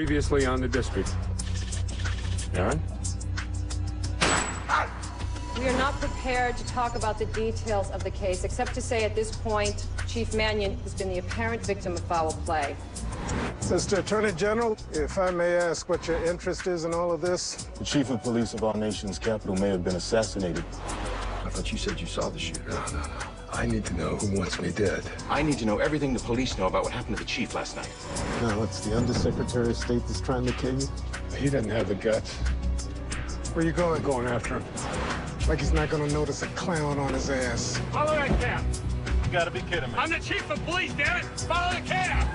Previously on the district. Aaron? We are not prepared to talk about the details of the case, except to say at this point, Chief Mannion has been the apparent victim of foul play. Mr. Attorney General, if I may ask what your interest is in all of this? The chief of police of our nation's capital may have been assassinated. I thought you said you saw the shooter. No. I need to know who wants me dead. I need to know everything the police know about what happened to the chief last night. No, it's the Undersecretary of State that's trying to kill you. He doesn't have the guts. Where you going? I'm going after him. Like he's not gonna notice a clown on his ass. Follow that cab. You gotta be kidding me. I'm the chief of police, damn it! Follow the cab!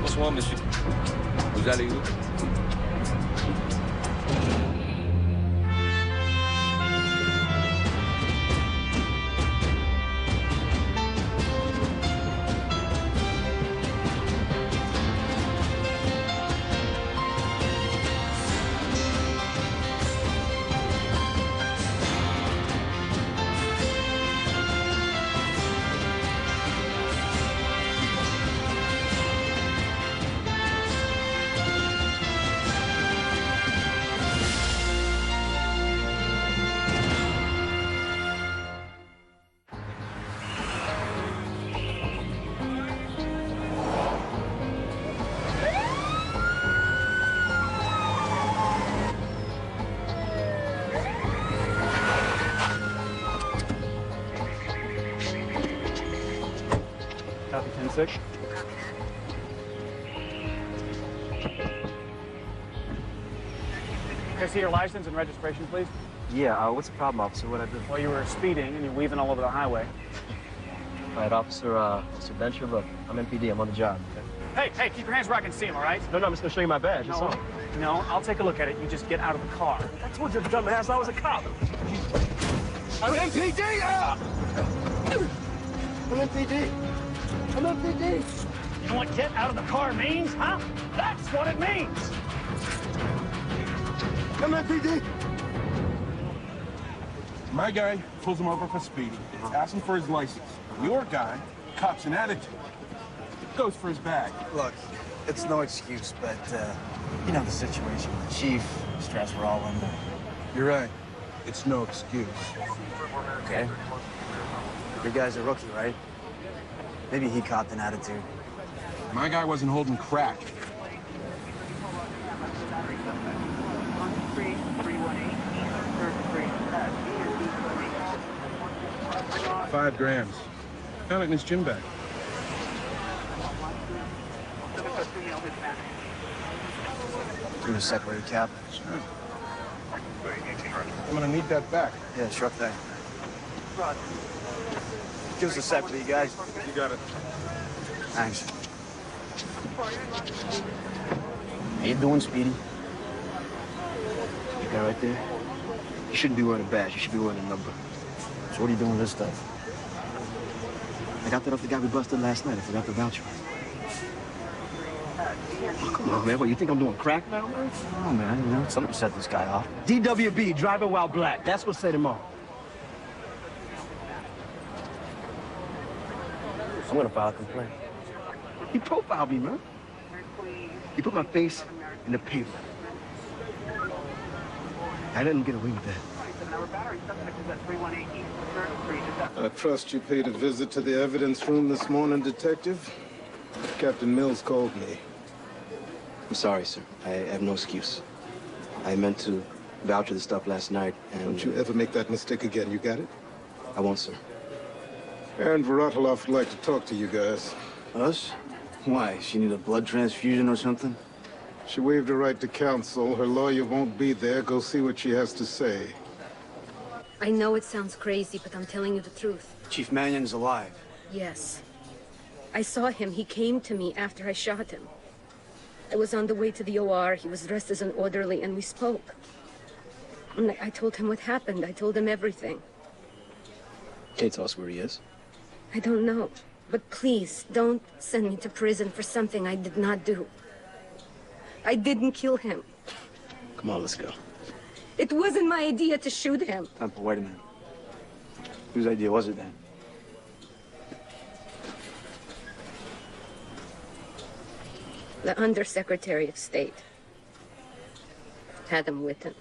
Bonsoir, monsieur. Vous allez où? Copy 10-6. Can I see your license and registration, please? Yeah, what's the problem, officer? What'd I do? Well, you were speeding and you're weaving all over the highway. All right, officer, Mr. Venture, look, I'm MPD, I'm on the job. Hey, keep your hands where I can see them, all right? No, I'm just gonna show you my badge, that's all. No, I'll take a look at it. You just get out of the car. I told you, dumbass, I was a cop. I'm MPD! I'm MPD. I'm MPD. You know what get out of the car means, huh? That's what it means! I'm MPD. My guy pulls him over for speeding, asks him for his license. Your guy cops an attitude, goes for his bag. Look, it's no excuse, but, you know the situation with the chief, the stress we're all under. You're right. It's no excuse. Okay. Your guy's a rookie, right? Maybe he copped an attitude. My guy wasn't holding crack. 5 grams. Found it in his gym bag. Give me a sec, will you, Cap? Sure. I'm gonna need that back. Yeah, sure thing. Give us a sec, will you, guys? You got it. Thanks. How you doing, Speedy? You guy right there? You shouldn't be wearing a badge. You should be wearing a number. So what are you doing with this stuff? I got that off the guy we busted last night. I forgot to vouch for him. Oh, come on, man. What, you think I'm doing crack now, man? Oh, man, you know, somebody set this guy off. DWB, driving while black. That's what set him off. I'm gonna file a complaint. He profiled me, man. He put my face in the paper. I didn't get away with that. I trust you paid a visit to the evidence room this morning, Detective. Captain Mills called me. I'm sorry, sir. I have no excuse. I meant to vouch for the stuff last night, and... Don't you ever make that mistake again, you got it? I won't, sir. Aaron Varotolov would like to talk to you guys. Us? Why? She need a blood transfusion or something? She waived her right to counsel. Her lawyer won't be there. Go see what she has to say. I know it sounds crazy, but I'm telling you the truth. Chief Mannion's alive. Yes. I saw him. He came to me after I shot him. I was on the way to the OR. He was dressed as an orderly, and we spoke. And I told him what happened. I told him everything. Can you tell us where he is? I don't know. But please, don't send me to prison for something I did not do. I didn't kill him. Come on, let's go. It wasn't my idea to shoot him. Temple, wait a minute. Whose idea was it then? The Undersecretary of State had him with him.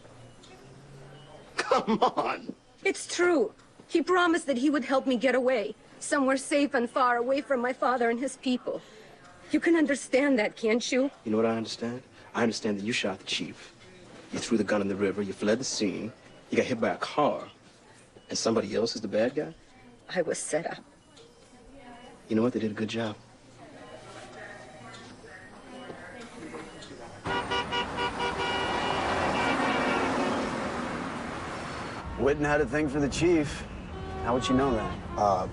Come on! It's true. He promised that he would help me get away, somewhere safe and far away from my father and his people. You can understand that, can't you? You know what I understand? I understand that you shot the chief. You threw the gun in the river, you fled the scene, you got hit by a car, and somebody else is the bad guy? I was set up. You know what? They did a good job. Whitten had a thing for the chief. How would she know that?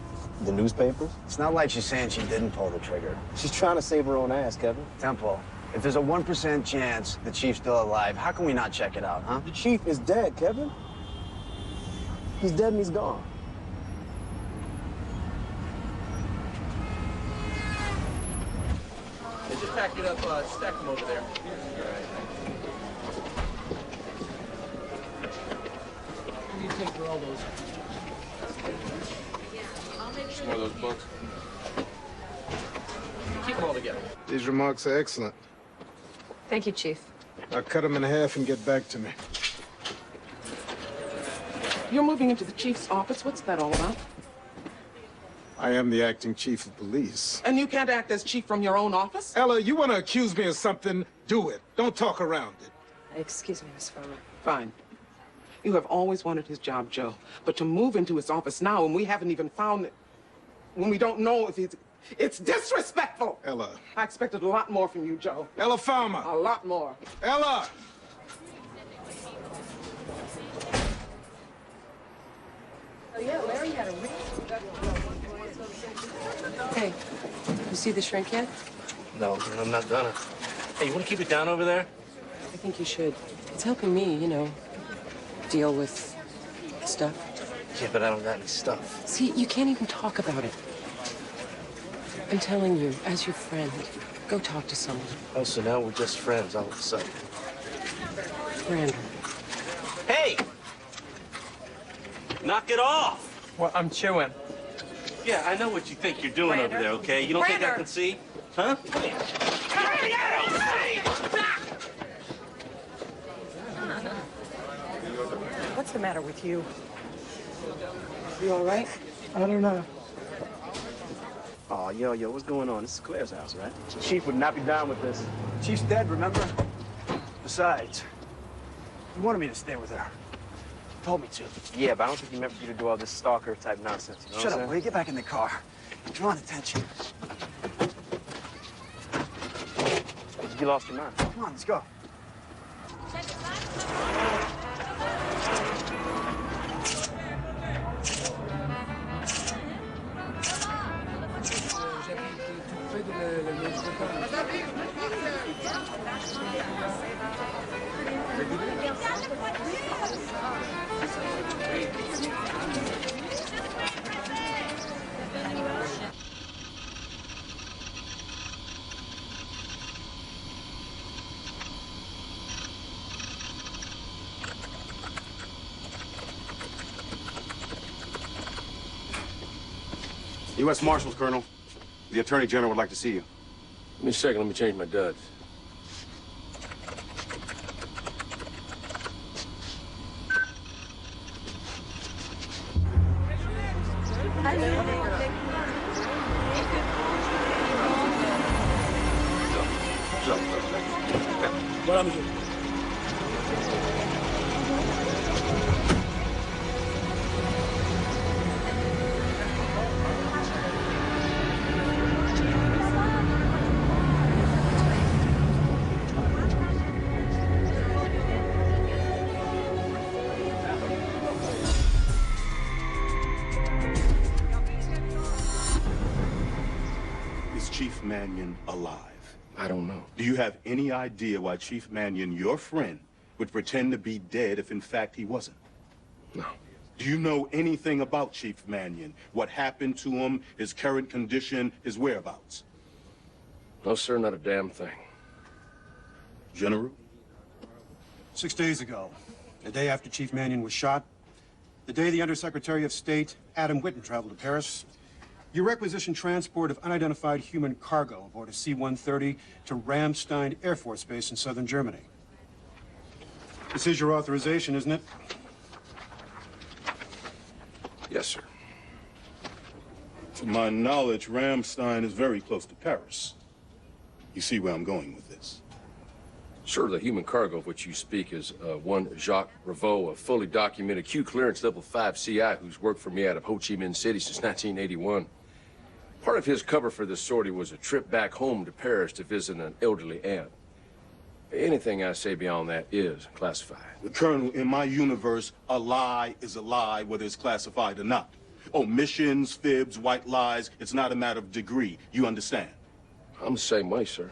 The newspapers? It's not like she's saying she didn't pull the trigger. She's trying to save her own ass, Kevin. Temple, if there's a 1% chance the chief's still alive, how can we not check it out, huh? The chief is dead, Kevin. He's dead and he's gone. They just packed it up, stack them over there. What do you take for all those? Some more of those books. Keep them all together. These remarks are excellent. Thank you, Chief. I'll cut them in half and get back to me. You're moving into the chief's office. What's that all about? I am the acting chief of police. And you can't act as chief from your own office? Ella, you want to accuse me of something? Do it. Don't talk around it. Excuse me, Miss Farmer. Fine. You have always wanted his job, Joe. But to move into his office now when we haven't even found it, when we don't know if he's... It's disrespectful! Ella. I expected a lot more from you, Joe. Ella Farmer. A lot more. Ella! Oh, yeah, Larry had a ring. Hey, you see the shrink yet? No, I'm not gonna. Hey, you want to keep it down over there? I think you should. It's helping me, you know, deal with stuff. Yeah, but I don't got any stuff. See, you can't even talk about it. I'm telling you, as your friend, go talk to someone. Oh, so now we're just friends all of a sudden. Randall. Hey! Knock it off! Well, I'm chewing. Yeah, I know what you think you're doing over there, okay? You don't think I can see? Huh? Come here. What's the matter with you? You all right? I don't know. Oh, yo, what's going on? This is Claire's house, right? Chief would not be down with this. Chief's dead, remember? Besides, he wanted me to stay with her. Told me to. Yeah, but I don't think he meant for you to do all this stalker-type nonsense, you know Shut what up, I'm will you? Get back in the car. You're drawing attention. You lost your mind. Come on, let's go. U.S. Marshals, Colonel. The Attorney General would like to see you. Give me a second, let me change my duds. Voilà, monsieur. Is Chief Mannion alive? I don't know. Do you have any idea why Chief Mannion, your friend, would pretend to be dead if in fact he wasn't? No. Do you know anything about Chief Mannion? What happened to him, his current condition, his whereabouts? No, sir, not a damn thing. General? 6 days ago, the day after Chief Mannion was shot, the day the Undersecretary of State, Adam Whitten, traveled to Paris, you requisitioned transport of unidentified human cargo aboard a C-130 to Ramstein Air Force Base in southern Germany. This is your authorization, isn't it? Yes, sir. To my knowledge, Ramstein is very close to Paris. You see where I'm going with this? Sir, the human cargo of which you speak is one Jacques Revaux, a fully documented Q clearance level 5 CI who's worked for me out of Ho Chi Minh City since 1981. Part of his cover for this sortie was a trip back home to Paris to visit an elderly aunt. Anything I say beyond that is classified. Colonel, in my universe, a lie is a lie, whether it's classified or not. Omissions, fibs, white lies, it's not a matter of degree. You understand? I'm the same way, sir.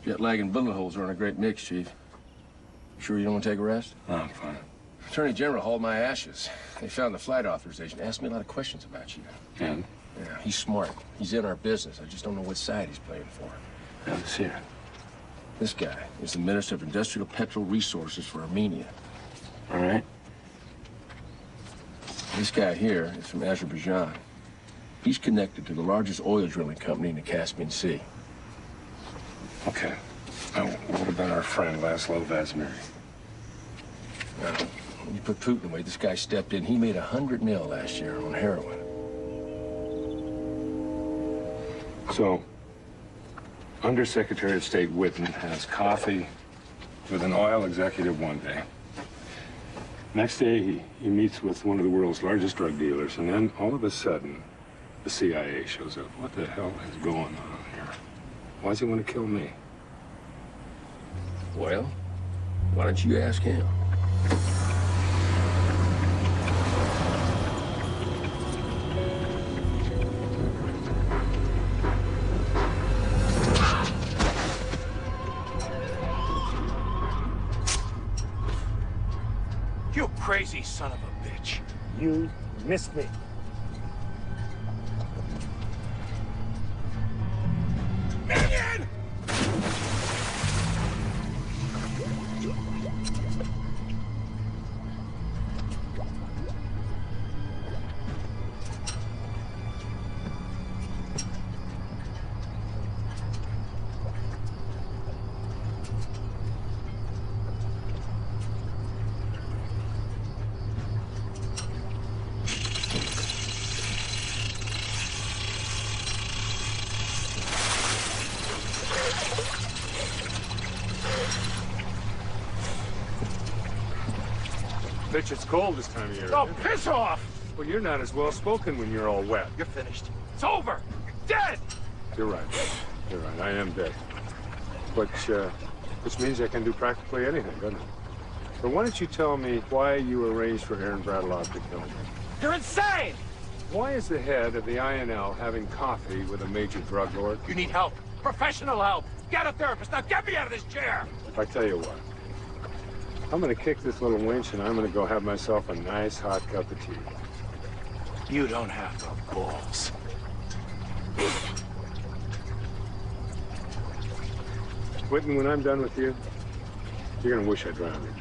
Jet lag and bullet holes aren't a great mix, Chief. Sure you don't want to take a rest? No, I'm fine. Attorney General hauled my ashes. They found the flight authorization. Asked me a lot of questions about you. And? Yeah, he's smart. He's in our business. I just don't know what side he's playing for. Now, let's hear it. This guy is the Minister of Industrial Petrol Resources for Armenia. All right? This guy here is from Azerbaijan. He's connected to the largest oil drilling company in the Caspian Sea. Okay. Now, what about our friend Laszlo Vazmiri? Now, when you put Putin away, this guy stepped in. He made $100 million last year on heroin. So, Undersecretary of State Whitten has coffee with an oil executive one day. Next day, he meets with one of the world's largest drug dealers, and then all of a sudden, the CIA shows up. What the hell is going on here? Why does he want to kill me? Well, why don't you ask him? You crazy son of a bitch. You missed me. Mannion! Bitch, it's cold this time of year. Oh, piss off! Well, you're not as well spoken when you're all wet. You're finished. It's over. You're dead. You're right. You're right. I am dead. Which means I can do practically anything, doesn't it? But why don't you tell me why you arranged for Aaron Bradlock to kill me? You're insane! Why is the head of the INL having coffee with a major drug lord? You need help. Professional help. Get a therapist. Now get me out of this chair. I tell you what. I'm gonna kick this little winch and I'm gonna go have myself a nice hot cup of tea. You don't have the balls. Whitten, when I'm done with you, you're gonna wish I drowned you.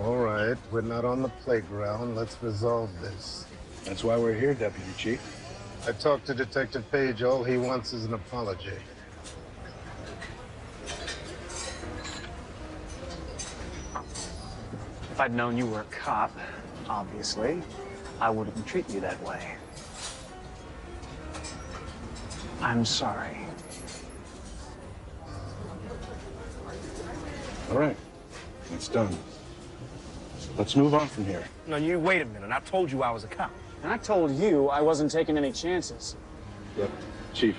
All right, we're not on the playground. Let's resolve this. That's why we're here, Deputy Chief. I talked to Detective Page. All he wants is an apology. If I'd known you were a cop, obviously, I wouldn't treat you that way. I'm sorry. All right, it's done. Let's move on from here. No, you wait a minute. I told you I was a cop. And I told you I wasn't taking any chances. Yep, Chief.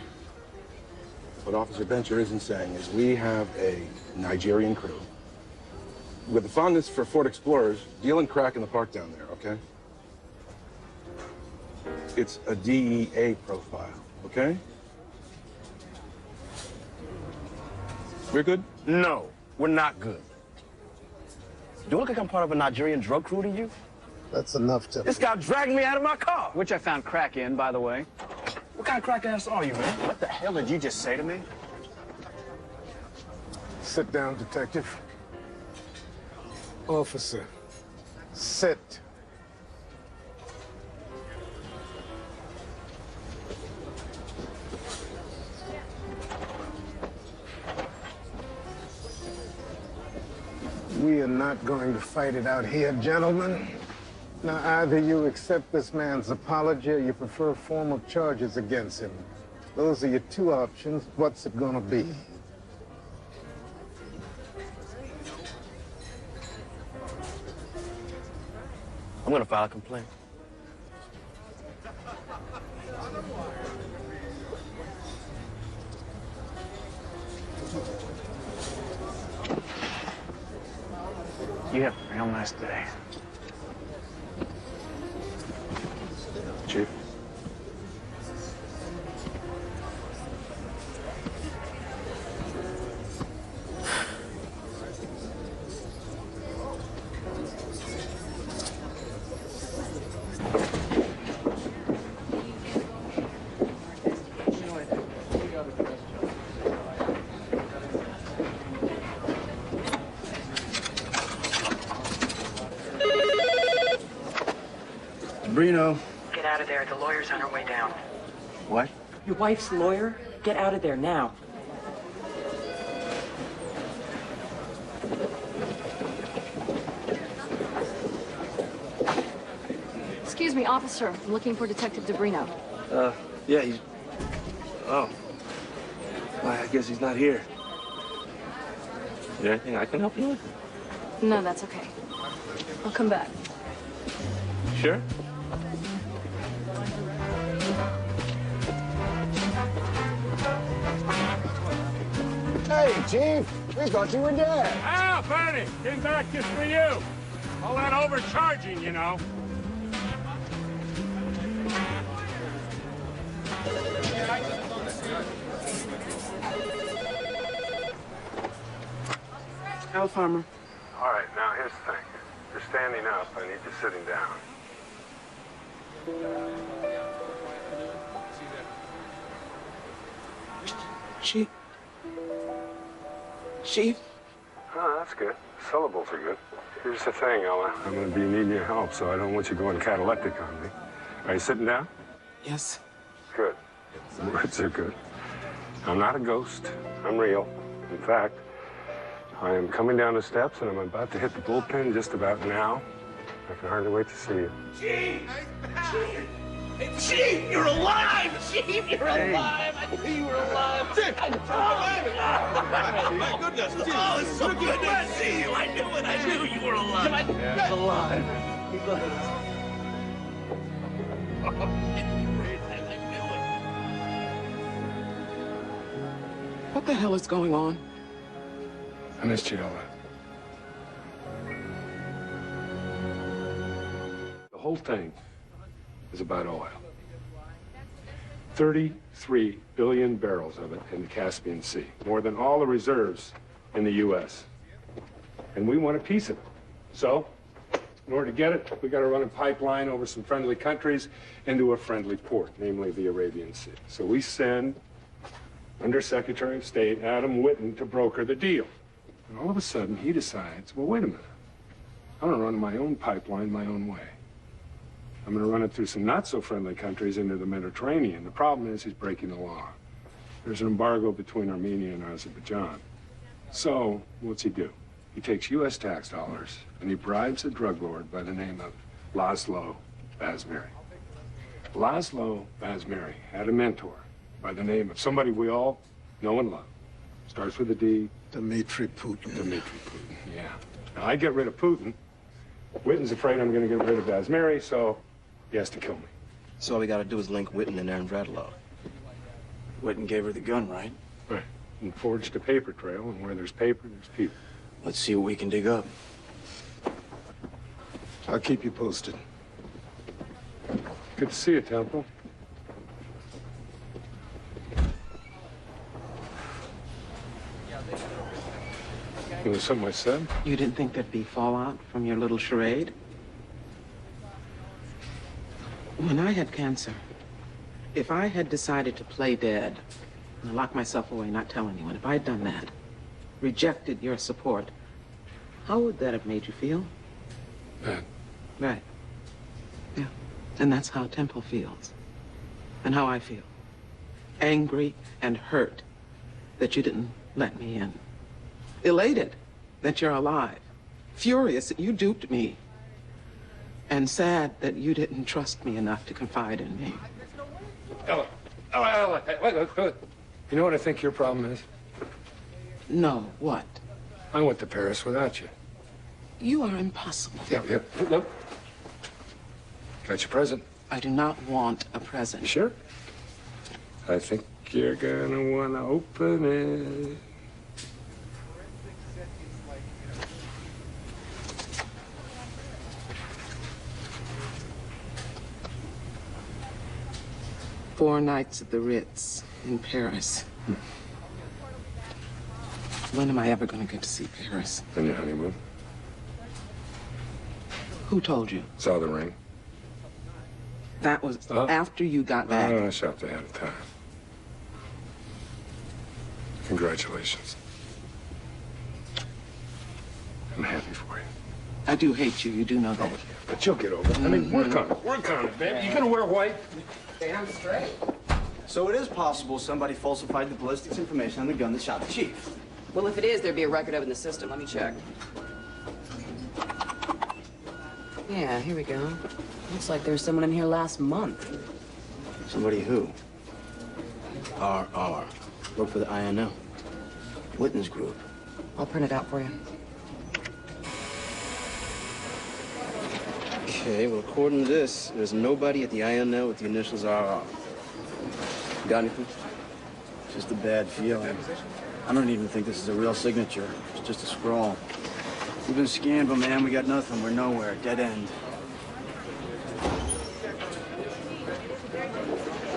What Officer Bencher isn't saying is we have a Nigerian crew with a fondness for Ford Explorers dealing crack in the park down there, okay? It's a DEA profile, okay? We're good? No, we're not good. Do I look like I'm part of a Nigerian drug crew to you? That's enough to... This guy dragged me out of my car. Which I found crack in, by the way. What kind of crack ass are you, man? What the hell did you just say to me? Sit down, Detective. Officer, sit. We are not going to fight it out here, gentlemen. Now, either you accept this man's apology or you prefer formal charges against him. Those are your two options. What's it gonna be? I'm gonna file a complaint. You have a real nice day. Chief. Brino. Get out of there. The lawyer's on her way down. What? Your wife's lawyer? Get out of there now. Excuse me, officer. I'm looking for Detective DeBrino. Yeah, he's... Oh. Well, I guess he's not here. Is there anything I can help you with? No, that's okay. I'll come back. Sure. Hey, Chief, we thought you were dead. Ah, Fanny, came back just for you. All that overcharging, you know. Al Farmer. All right, now here's the thing. You're standing up. I need you sitting down. Chief? Oh, that's good. Syllables are good. Here's the thing, Ella. I'm going to be needing your help, so I don't want you going cataleptic on me. Are you sitting down? Yes. Good. Words are good. I'm not a ghost. I'm real. In fact, I am coming down the steps, and I'm about to hit the bullpen just about now. I can hardly wait to see you. Chief! Chief, you're alive! Chief, you're alive! I knew you were alive! Chief! My goodness! Oh, it's so good to see you! I knew it! I knew you were alive! Yeah, he's alive. He's What the hell is going on? I missed you, Ella. The whole thing is about oil. 33 billion barrels of it in the Caspian Sea, more than all the reserves in the U.S. And we want a piece of it. So, in order to get it, we got to run a pipeline over some friendly countries into a friendly port, namely the Arabian Sea. So we send Undersecretary of State Adam Whitten to broker the deal. And all of a sudden, he decides, well, wait a minute. I'm going to run my own pipeline my own way. I'm going to run it through some not-so-friendly countries into the Mediterranean. The problem is he's breaking the law. There's an embargo between Armenia and Azerbaijan. So, what's he do? He takes U.S. tax dollars and he bribes a drug lord by the name of Laszlo Bazmiri. Laszlo Bazmiri had a mentor by the name of somebody we all know and love. Starts with a D. Dmitry Putin. Dmitry Putin, yeah. Now, I get rid of Putin. Whitten's afraid I'm going to get rid of Bazmiri, so he has to kill me. So all we got to do is link Whitten and Aaron Bradlow. Whitten gave her the gun, right? Right. And forged a paper trail, and where there's paper, there's people. Let's see what we can dig up. I'll keep you posted. Good to see you, Temple. It was something I said? You didn't think there'd be fallout from your little charade? When I had cancer, if I had decided to play dead and lock myself away, not tell anyone, if I had done that, rejected your support, how would that have made you feel? Bad. Right. Yeah. And that's how Temple feels. And how I feel. Angry and hurt that you didn't let me in. Elated that you're alive. Furious that you duped me. And sad that you didn't trust me enough to confide in me. Ella. Ella. Hey, wait. You know what I think your problem is? No, what? I went to Paris without you. You are impossible. Yeah. Look. Got your present. I do not want a present. You sure? I think you're gonna want to open it. Four nights at the Ritz in Paris. When am I ever going to get to see Paris? On your honeymoon. Who told you? Saw the ring. That was after you got back. I shopped ahead of time. Congratulations. I'm happy for you. I do hate you. You do know that. Oh, but you'll get over it. I mean, work on it. Work on it, baby. You gonna wear white? Damn straight. So it is possible somebody falsified the ballistics information on the gun that shot the chief. Well, if it is, there'd be a record of it in the system. Let me check. Yeah, here we go. Looks like there was someone in here last month. Somebody who? RR. Worked for the INL. Whitten's group. I'll print it out for you. Okay, well, according to this, there's nobody at the INL with the initials RR. Got anything? Just a bad feeling. I don't even think this is a real signature. It's just a scrawl. We've been scanned, but man, we got nothing. We're nowhere. Dead end.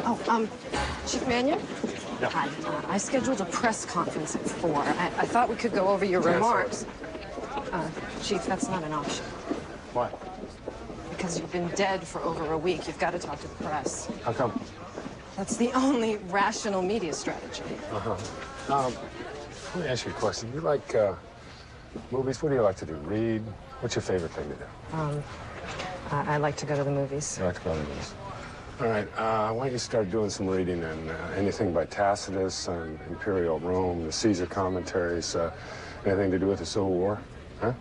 Oh, Chief Mannion? Yeah. Hi. I scheduled a press conference at 4. I thought we could go over your remarks. Chief, that's not an option. Why? Because you've been dead for over a week. You've got to talk to the press. How come? That's the only rational media strategy. Let me ask you a question. You like movies? What do you like to do? Read? What's your favorite thing to do? I like to go to the movies. You like to go to the movies? All right. Why don't you start doing some reading and anything by Tacitus on Imperial Rome, the Caesar commentaries, anything to do with the Civil War? Huh?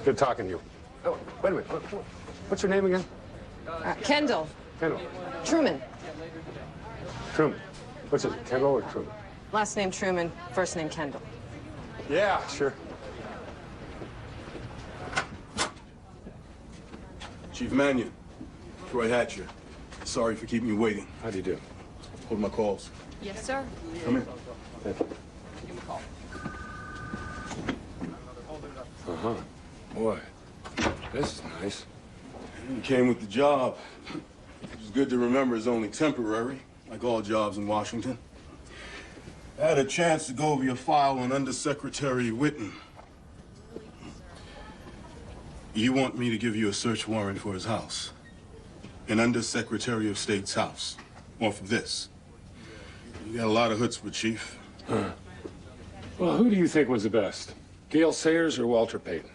Good talking to you. Oh, wait a minute. What's your name again? Kendall. Kendall. Truman. Truman. What's it, Kendall or Truman? Last name Truman, first name Kendall. Yeah, sure. Chief Mannion, Troy Hatcher. Sorry for keeping you waiting. How do you do? Hold my calls. Yes, sir. Come in. Thank you. Uh-huh. Boy, this is nice. You came with the job. It's good to remember it's only temporary, like all jobs in Washington. I had a chance to go over your file on Undersecretary Whitten. You want me to give you a search warrant for his house? An Undersecretary of State's house. Off of this. You got a lot of chutzpah, Chief. Huh. Well, who do you think was the best? Gale Sayers or Walter Payton?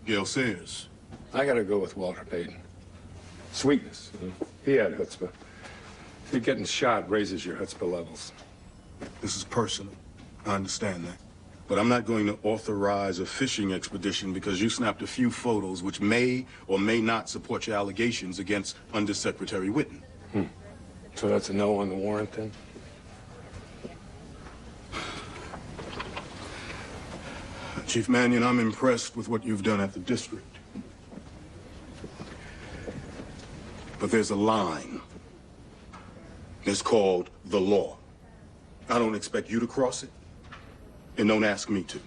Gale Sayers. I gotta go with Walter Payton. Sweetness. He had chutzpah. See, getting shot raises your chutzpah levels. This is personal. I understand that. But I'm not going to authorize a fishing expedition because you snapped a few photos which may or may not support your allegations against Undersecretary Whitten. So that's a no on the warrant, then? Chief Mannion, I'm impressed with what you've done at the district. But there's a line. It's called the law. I don't expect you to cross it, and don't ask me to.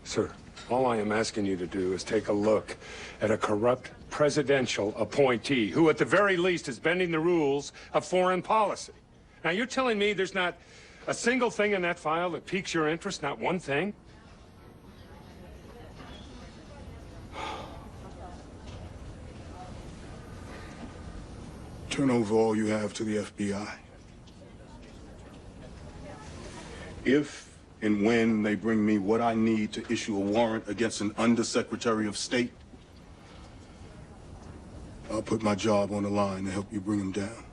Sir, all I am asking you to do is take a look at a corrupt presidential appointee who, at the very least, is bending the rules of foreign policy. Now, you're telling me there's not a single thing in that file that piques your interest, not one thing? Turn over all you have to the FBI. If and when they bring me what I need to issue a warrant against an Undersecretary of State, I'll put my job on the line to help you bring him down.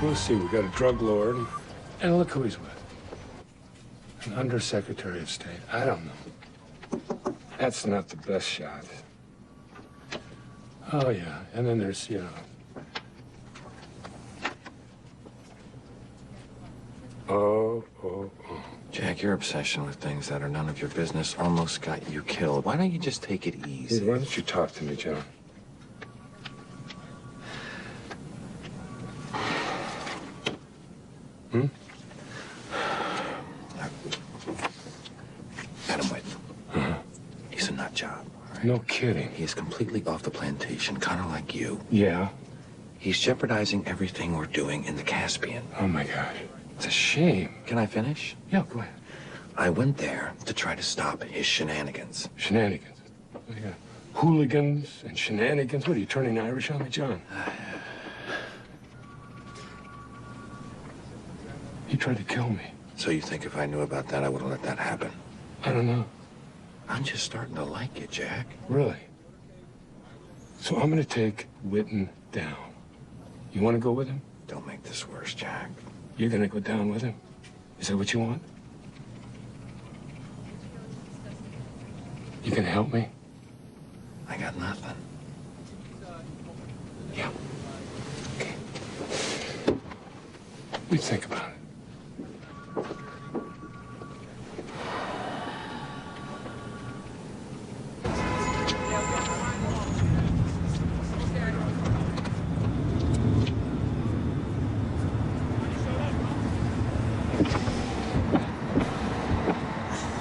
We'll see. We got a drug lord, and look who he's with. An Undersecretary of State. I don't know. That's not the best shot. Oh, yeah. And then there's, you know... Oh. Jack, your obsession with things that are none of your business almost got you killed. Why don't you just take it easy? Hey, why don't you talk to me, John? Adam Whitten. He's a nut job. Right? No kidding. He is completely off the plantation, kind of like you. Yeah? He's jeopardizing everything we're doing in the Caspian. Oh, my God. It's a shame. Can I finish? Yeah, go ahead. I went there to try to stop his shenanigans. Shenanigans? What do you got? Hooligans and shenanigans? What, are you turning Irish on me, John? He tried to kill me. So you think if I knew about that, I would have let that happen? I don't know. I'm just starting to like you, Jack. Really? So I'm gonna take Whitten down. You wanna go with him? Don't make this worse, Jack. You're gonna go down with him? Is that what you want? You gonna help me? I got nothing. Yeah. Okay. We think about it.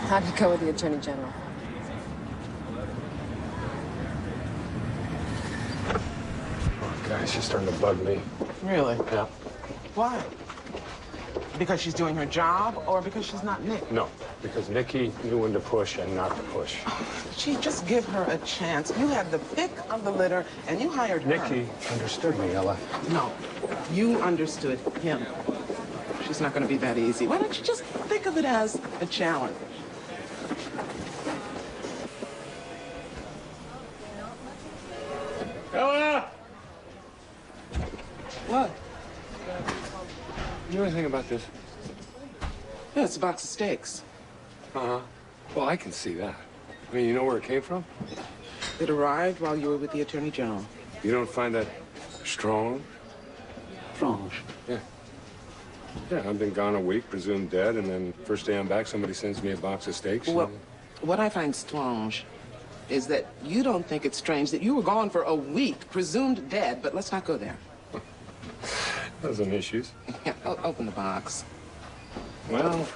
How'd it go with the Attorney General? Oh, guys, she's starting to bug me. Really? Yeah. Why? Because she's doing her job or because she's not Nick? No, because Nikki knew when to push and not to push. She just give her a chance. You had the pick of the litter and you hired her. Nikki understood me, Ella. No, you understood him. She's not going to be that easy. Why don't you just think of it as a challenge? Ella! What? You know anything about this? Yeah, it's a box of steaks. Uh-huh. Well, I can see that. I mean, you know where it came from? It arrived while you were with the Attorney General. You don't find that strong? Strong? Yeah. Yeah, I've been gone a week, presumed dead, and then first day I'm back, somebody sends me a box of steaks. Well, what I find strange is that you don't think it's strange that you were gone for a week, presumed dead, but let's not go there. Those are issues. Yeah, open the box. Well...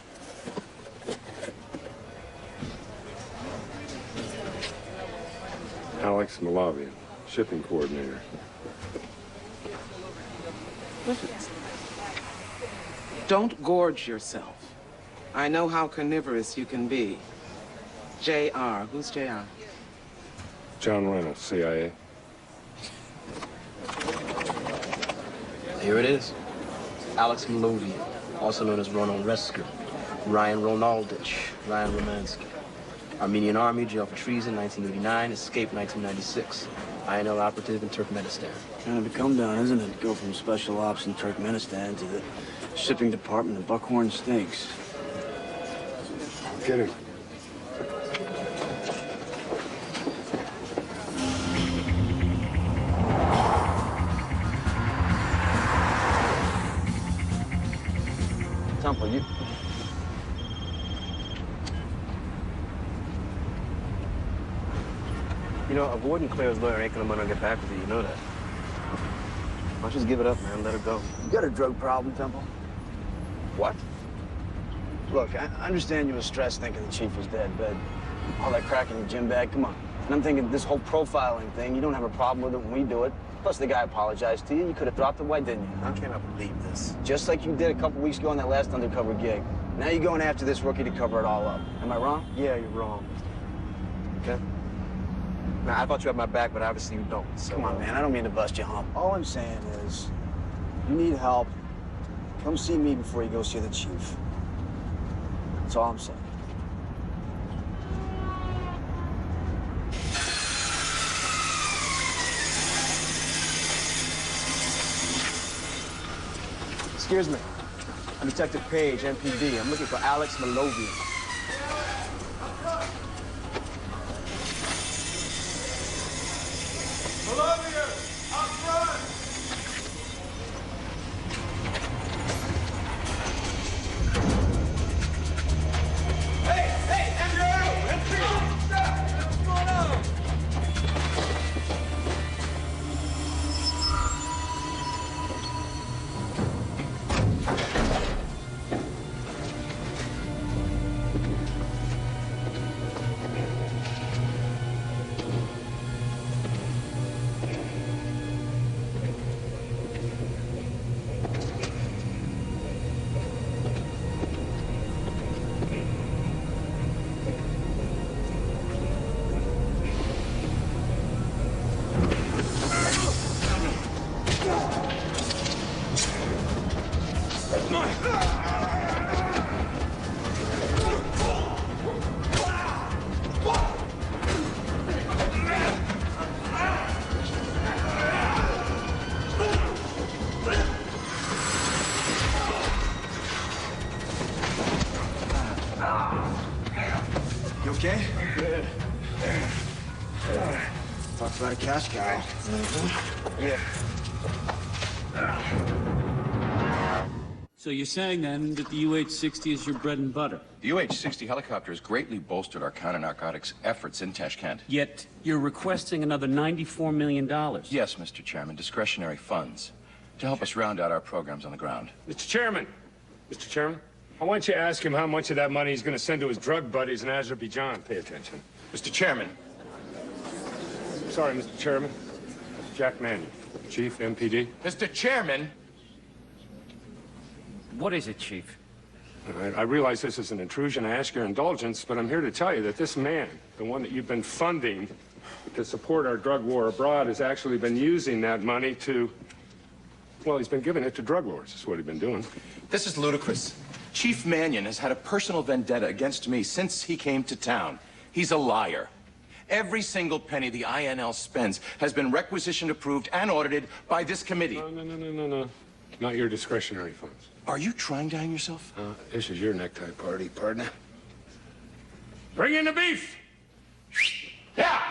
Alex Malavian, shipping coordinator. Don't gorge yourself. I know how carnivorous you can be. J.R. Who's J.R.? John Reynolds, CIA. Here it is. Alex Malavian, also known as Ronald Resker. Ryan Ronaldich, Ryan Romansky. Armenian Army, jail for treason, 1989, escaped 1996. INL operative in Turkmenistan. Kind of a come down, isn't it? Go from special ops in Turkmenistan to the shipping department of Buckhorn Steaks. Kidding. Temple, you... You know, avoiding Claire's lawyer ain't gonna get back with you. You know that. Why don't you just give it up, man? Let her go. You got a drug problem, Temple? What? Look, I understand you were stressed thinking the chief was dead, but all that crack in your gym bag, come on. And I'm thinking this whole profiling thing, you don't have a problem with it when we do it. Plus, the guy apologized to you. You could have dropped it. Why didn't you? I cannot believe this. Just like you did a couple weeks ago on that last undercover gig. Now you're going after this rookie to cover it all up. Am I wrong? Yeah, you're wrong. Okay? Now, I thought you had my back, but obviously you don't. So, come on, man. I don't mean to bust your hump. All I'm saying is, you need help. Come see me before you go see the chief. That's all I'm saying. Excuse me. I'm Detective Page, MPD. I'm looking for Alex Malavian. Malavian, up front! Hey, Andrew! What's going on? You okay? Good. Talk about a cash cow. Yeah. So you're saying, then, that the UH-60 is your bread and butter? The UH-60 helicopter has greatly bolstered our counter-narcotics efforts in Tashkent. Yet you're requesting another $94 million. Yes, Mr. Chairman, discretionary funds to help us round out our programs on the ground. Mr. Chairman, I want you to ask him how much of that money he's going to send to his drug buddies in Azerbaijan. Pay attention. Mr. Chairman. Sorry, Mr. Chairman. Jack Mannion, Chief, MPD. Mr. Chairman. What is it, Chief? All right, I realize this is an intrusion. I ask your indulgence, but I'm here to tell you that this man, the one that you've been funding to support our drug war abroad, has actually been using that money to, well, he's been giving it to drug lords. That's what he's been doing. This is ludicrous. Chief Mannion has had a personal vendetta against me since he came to town. He's a liar. Every single penny the INL spends has been requisitioned, approved, and audited by this committee. No. Not your discretionary funds. Are you trying to hang yourself? This is your necktie party, partner. Bring in the beef! Yeah!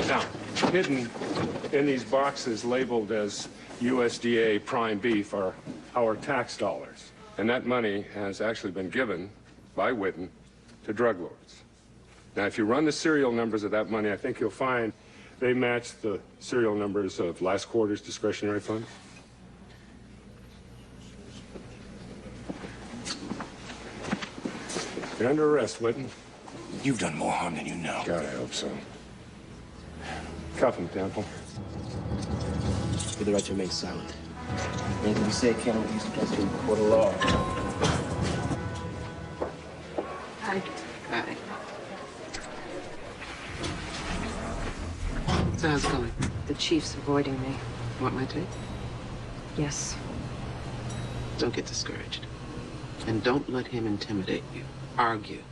Now, hidden in these boxes labeled as USDA prime beef are our tax dollars. And that money has actually been given by Witten to drug lords. Now, if you run the serial numbers of that money, I think you'll find they match the serial numbers of last quarter's discretionary fund. You're under arrest, Witten. You've done more harm than you know. God, I hope so. Cuff him, Temple. You have the right to remain silent. Anything you say cannot be used against you before the law. Hi. Hi. So how's it going? The chief's avoiding me. Want my take? Yes. Don't get discouraged. And don't let him intimidate you. Argue.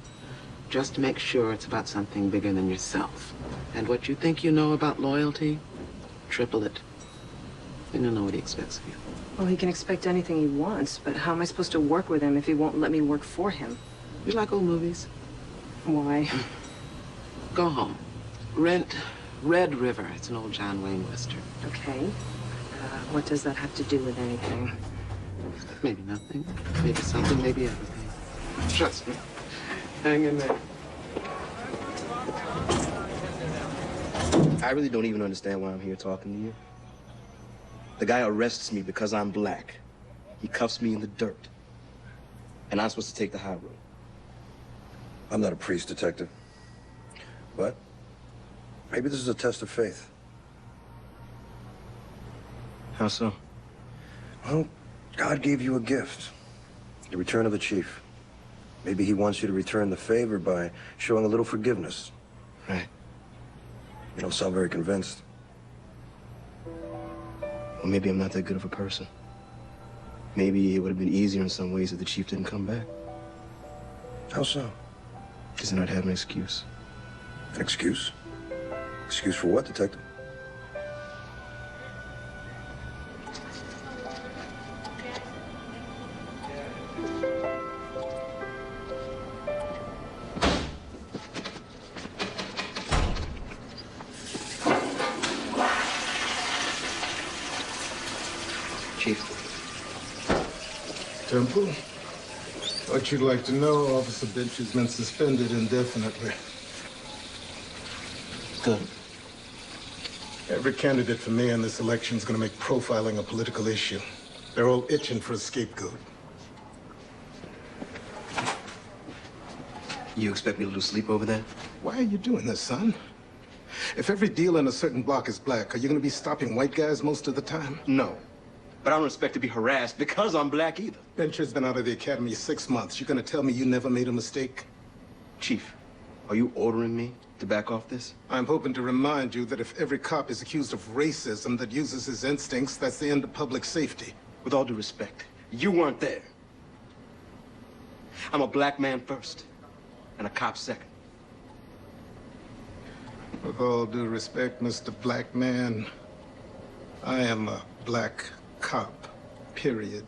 Just make sure it's about something bigger than yourself. And what you think you know about loyalty, triple it. Then you'll know what he expects of you. Well, he can expect anything he wants, but how am I supposed to work with him if he won't let me work for him? You like old movies? Why? Go home. Rent Red River. It's an old John Wayne Western. Okay. What does that have to do with anything? Maybe nothing. Maybe something. Maybe everything. Trust me. Hang in there. I really don't even understand why I'm here talking to you. The guy arrests me because I'm black. He cuffs me in the dirt. And I'm supposed to take the high road. I'm not a priest, detective. But maybe this is a test of faith. How so? Well, God gave you a gift. The return of the chief. Maybe he wants you to return the favor by showing a little forgiveness. Right. You don't sound very convinced. Well, maybe I'm not that good of a person. Maybe it would have been easier in some ways if the chief didn't come back. How so? Because then I'd have an excuse. An excuse? Excuse for what, detective? Temple, what you'd like to know, Officer Bench has been suspended indefinitely. Good. Every candidate for mayor in this election is going to make profiling a political issue. They're all itching for a scapegoat. You expect me to lose sleep over that? Why are you doing this, son? If every dealer in a certain block is black, are you going to be stopping white guys most of the time? No. But I don't expect to be harassed because I'm black either. Bencher's been out of the academy 6 months. You're going to tell me you never made a mistake? Chief, are you ordering me to back off this? I'm hoping to remind you that if every cop is accused of racism that uses his instincts, that's the end of public safety. With all due respect, you weren't there. I'm a black man first, and a cop second. With all due respect, Mr. Black Man, I am a black cop, period.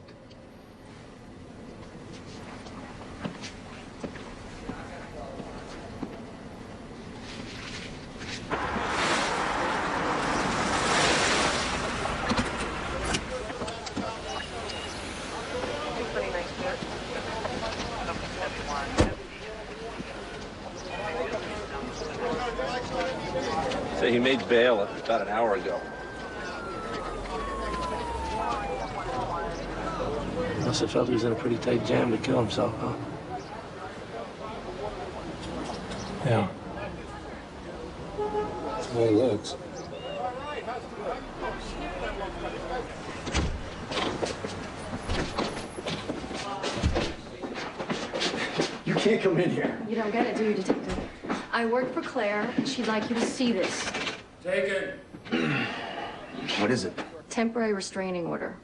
So he made bail about an hour ago. Must have felt he was in a pretty tight jam to kill himself, huh? Yeah. That's the way it looks. You can't come in here. You don't get it, do you, Detective? I work for Claire, and she'd like you to see this. Take it. What is it? Temporary restraining order.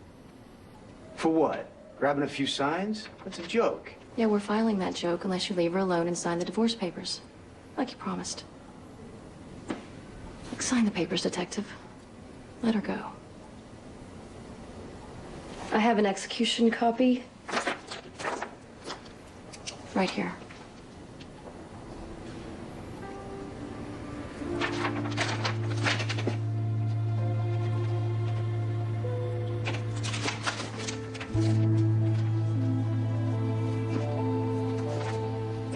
For what? Grabbing a few signs? That's a joke. Yeah, we're filing that joke unless you leave her alone and sign the divorce papers. Like you promised. Like, sign the papers, detective. Let her go. I have an execution copy. Right here.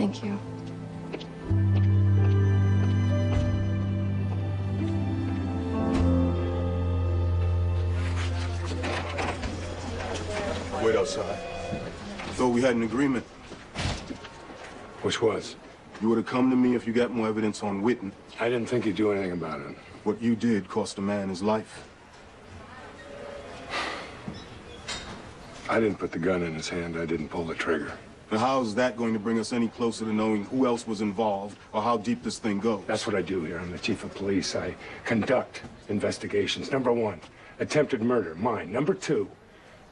Thank you. Wait outside. I thought we had an agreement. Which was? You were to come to me if you got more evidence on Witten. I didn't think you'd do anything about it. What you did cost a man his life. I didn't put the gun in his hand. I didn't pull the trigger. Now, how's that going to bring us any closer to knowing who else was involved or how deep this thing goes? That's what I do here. I'm the chief of police. I conduct investigations. Number one, attempted murder, mine. Number two,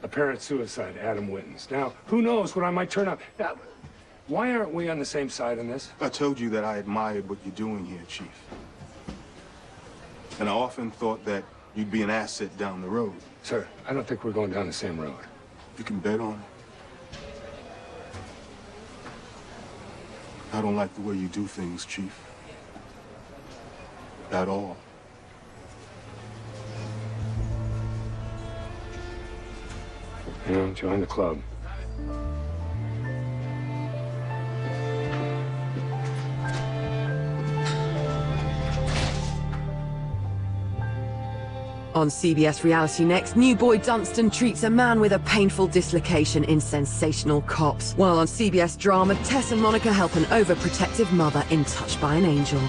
apparent suicide, Adam Witten's. Now, who knows what I might turn up. Now, why aren't we on the same side on this? I told you that I admired what you're doing here, Chief. And I often thought that you'd be an asset down the road. Sir, I don't think we're going down the same road. You can bet on it. I don't like the way you do things, Chief. At all. You know, join the club. On CBS Reality Next, new boy Dunstan treats a man with a painful dislocation in Sensational Cops. While on CBS Drama, Tess and Monica help an overprotective mother in Touched by an Angel.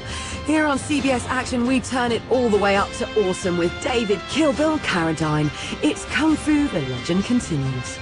Here on CBS Action, we turn it all the way up to awesome with David Kill Bill Carradine. It's Kung Fu, the legend continues.